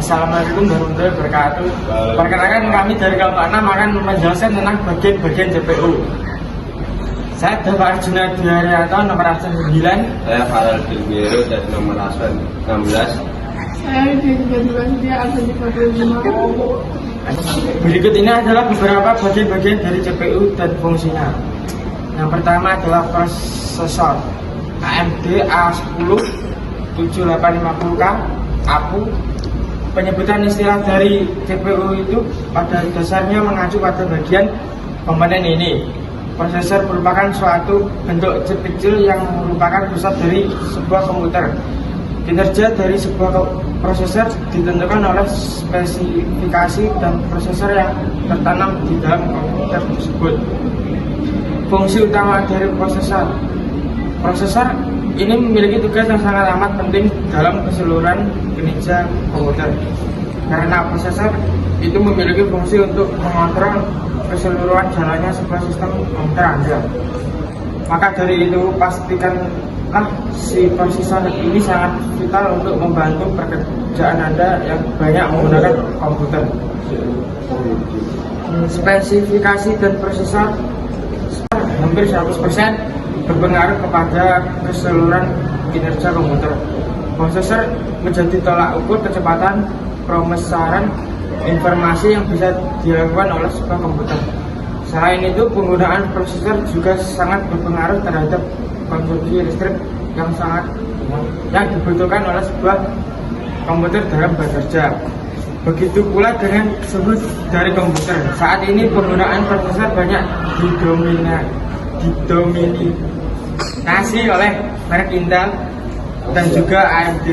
Assalamualaikum warahmatullahi wabarakatuh. Perkenalkan kami dari kelompok 6 akan menjelaskan tentang bagian-bagian CPU. Saya Bapak Arjuna Diaryanto nomor absen 9. Saya Farel Dilbiero dari nomor absen 16. Saya Dia absen 35. Berikut ini adalah beberapa bagian-bagian dari CPU dan fungsinya. Yang pertama adalah prosesor AMD A10 7850K APU. Penyebutan istilah dari CPU itu pada dasarnya mengacu pada bagian komponen ini. Prosesor merupakan suatu bentuk chip kecil yang merupakan pusat dari sebuah komputer. Kinerja dari sebuah prosesor ditentukan oleh spesifikasi dan prosesor yang tertanam di dalam komputer tersebut. Fungsi utama dari prosesor ini memiliki tugas yang sangat amat penting dalam keseluruhan kinerja komputer. Karena prosesor itu memiliki fungsi untuk mengontrol keseluruhan jalannya sebuah sistem komputer Anda. Maka dari itu pastikanlah si prosesor ini sangat vital untuk membantu pekerjaan Anda yang banyak menggunakan komputer. Spesifikasi dan prosesor hampir 100% berpengaruh kepada keseluruhan kinerja komputer. Prosesor menjadi tolak ukur kecepatan pemrosesan informasi yang bisa dilakukan oleh sebuah komputer. Selain itu, penggunaan prosesor juga sangat berpengaruh terhadap konsumsi listrik yang dibutuhkan oleh sebuah komputer dalam bekerja. Begitu pula dengan sebut dari komputer. Saat ini penggunaan prosesor banyak didominasi oleh merek Intel dan juga AMD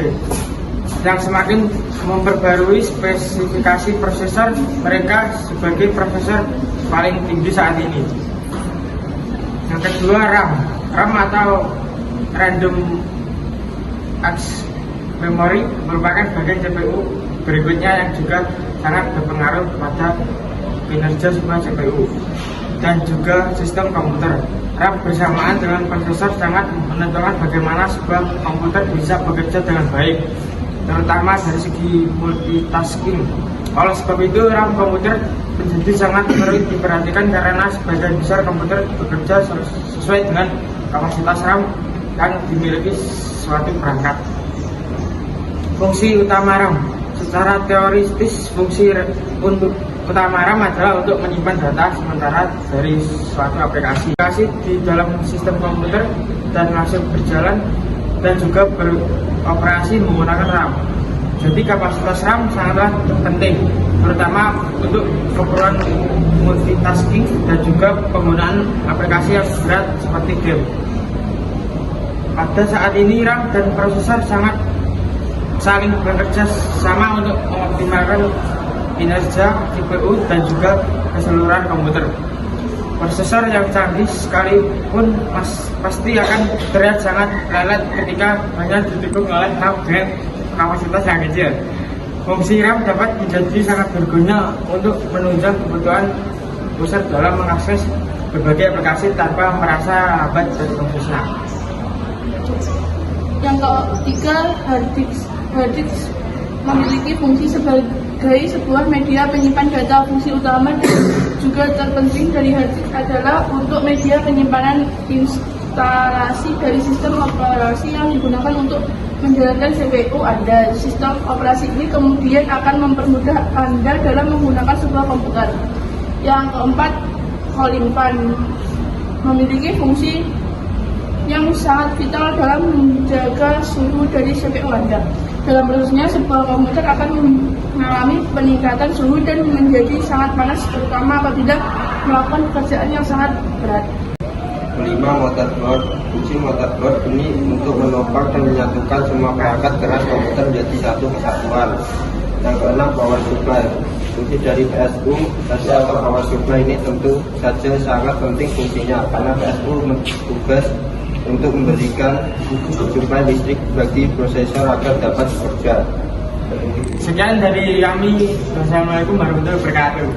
yang semakin memperbarui spesifikasi prosesor mereka sebagai prosesor paling tinggi saat ini. Yang kedua, RAM atau Random Access Memory merupakan bagian CPU berikutnya yang juga sangat berpengaruh pada kinerja sebuah CPU dan juga sistem komputer. RAM bersamaan dengan prosesor sangat menentukan bagaimana sebuah komputer bisa bekerja dengan baik, terutama dari segi multitasking. Oleh sebab itu, RAM komputer menjadi sangat perlu diperhatikan karena sebagian besar komputer bekerja sesuai dengan kapasitas RAM yang dimiliki suatu perangkat. Fungsi utama RAM. Secara teoritis, fungsi utama RAM adalah untuk menyimpan data sementara dari suatu aplikasi di dalam sistem komputer dan langsung berjalan dan juga beroperasi menggunakan RAM. Jadi kapasitas RAM sangatlah penting, terutama untuk keperluan multitasking dan juga penggunaan aplikasi yang berat seperti game. Pada saat ini RAM dan prosesor sangat saling bekerja sama untuk mengoptimalkan kinerja CPU dan juga keseluruhan komputer. Prosesor yang canggih sekalipun pasti akan terlihat sangat lelet ketika hanya didukung oleh RAM dengan kapasitas yang kecil. Fungsi RAM dapat menjadi sangat berguna untuk menunjang kebutuhan user dalam mengakses berbagai aplikasi tanpa merasa lambat dan prosesnya. Yang ketiga, hard disk memiliki fungsi sebagai sebuah media penyimpan data. Fungsi utama dan juga terpenting dari hard disk adalah untuk media penyimpanan instalasi dari sistem operasi yang digunakan untuk menjalankan CPU Anda. Sistem operasi ini kemudian akan mempermudah Anda dalam menggunakan sebuah komputer. Yang keempat, cooling fan memiliki fungsi yang sangat vital dalam menjaga suhu dari CPU Anda. Dalam prosesnya, sebuah komputer akan mengalami peningkatan suhu dan menjadi sangat panas, terutama apabila melakukan pekerjaan yang sangat berat. 5. Motherboard. Fungsi motherboard ini untuk menopang dan menyatukan semua perangkat keras komputer menjadi satu kesatuan. Yang keenam, power supply. Fungsi dari PSU atau power supply ini tentu saja sangat penting fungsinya karena PSU bertugas untuk memberikan suplai listrik bagi prosesor agar dapat bekerja. Sekian dari kami. Wassalamualaikum warahmatullahi wabarakatuh.